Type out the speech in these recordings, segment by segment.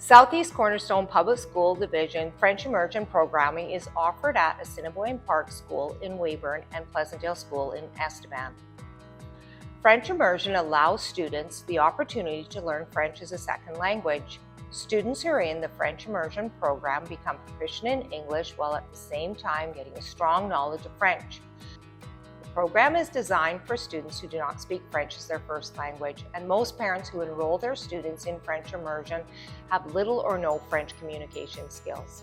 Southeast Cornerstone Public School Division French Immersion programming is offered at Assiniboine Park School in Weyburn and Pleasantdale School in Estevan. French Immersion allows students the opportunity to learn French as a second language. Students who are in the French Immersion program become proficient in English while at the same time getting a strong knowledge of French. The program is designed for students who do not speak French as their first language, and most parents who enroll their students in French Immersion have little or no French communication skills.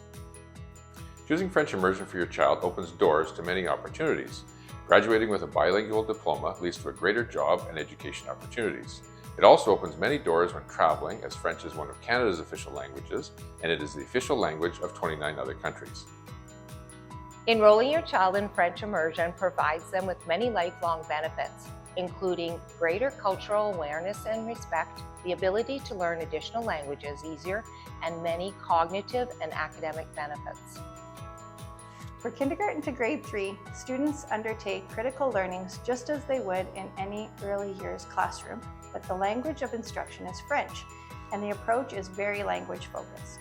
Choosing French Immersion for your child opens doors to many opportunities. Graduating with a bilingual diploma leads to a greater job and education opportunities. It also opens many doors when traveling, as French is one of Canada's official languages, and it is the official language of 29 other countries. Enrolling your child in French Immersion provides them with many lifelong benefits, including greater cultural awareness and respect, the ability to learn additional languages easier, and many cognitive and academic benefits. For kindergarten to grade 3, students undertake critical learnings just as they would in any early years classroom, but the language of instruction is French, and the approach is very language focused.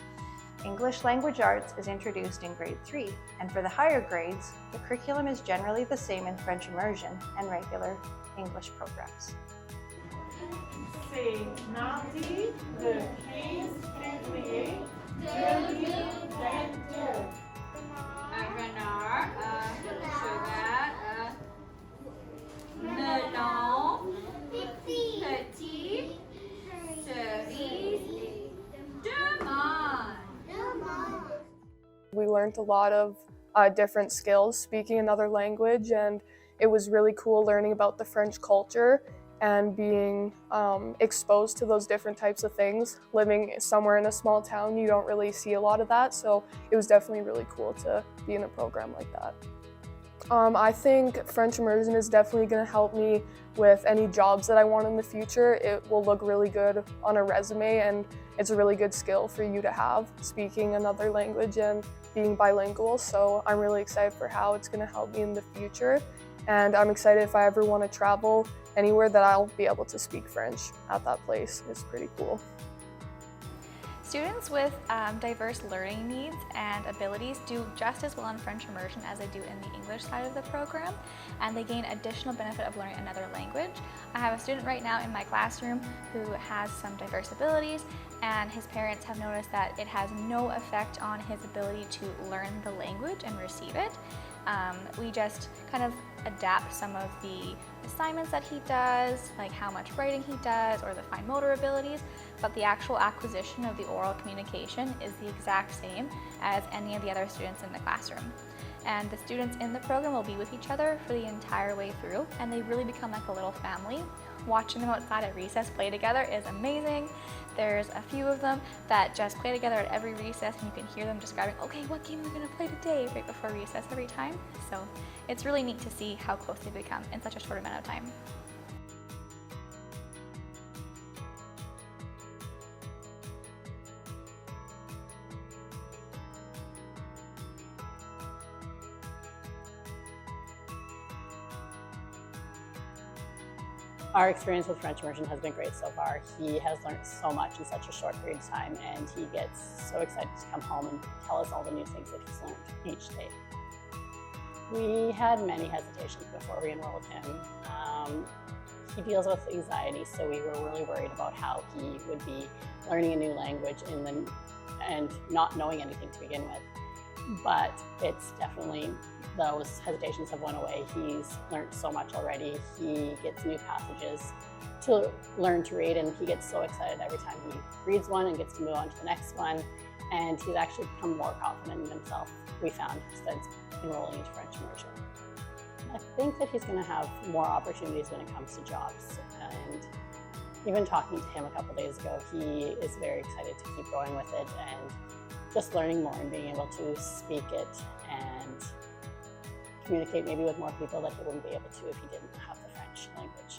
English language arts is introduced in grade 3, and for the higher grades, the curriculum is generally the same in French Immersion and regular English programs. C'est mardi le 15 février 2022. Renard, cheval, melon, petit, cerise, demande. We learned a lot of different skills speaking another language, and it was really cool learning about the French culture and being exposed to those different types of things. Living somewhere in a small town, you don't really see a lot of that, so it was definitely really cool to be in a program like that. I think French Immersion is definitely going to help me with any jobs that I want in the future. It will look really good on a resume, and it's a really good skill for you to have, speaking another language and being bilingual. So I'm really excited for how it's going to help me in the future. And I'm excited if I ever want to travel anywhere that I'll be able to speak French at that place. It's pretty cool. Students with diverse learning needs and abilities do just as well in French Immersion as they do in the English side of the program, and they gain additional benefit of learning another language. I have a student right now in my classroom who has some diverse abilities, and his parents have noticed that it has no effect on his ability to learn the language and receive it. We just kind of adapt some of the assignments that he does, like how much writing he does or the fine motor abilities, but the actual acquisition of the oral communication is the exact same as any of the other students in the classroom. And the students in the program will be with each other for the entire way through, and they really become like a little family. Watching them outside at recess play together is amazing. There's a few of them that just play together at every recess, and you can hear them describing, okay, what game are we going to play today, right before recess every time. So it's really neat to see how close they become in such a short amount of time. Our experience with French Immersion has been great so far. He has learned so much in such a short period of time, and he gets so excited to come home and tell us all the new things that he's learned each day. We had many hesitations before we enrolled him. He deals with anxiety, so we were really worried about how he would be learning a new language and not knowing anything to begin with. But it's definitely, those hesitations have went away. He's learned so much already. He gets new passages to learn to read, and he gets so excited every time he reads one and gets to move on to the next one. And he's actually become more confident in himself, we found, since enrolling into French Immersion. I think that he's going to have more opportunities when it comes to jobs. And even talking to him a couple days ago, he is very excited to keep going with it and just learning more and being able to speak it and communicate maybe with more people that he wouldn't be able to if he didn't have the French language.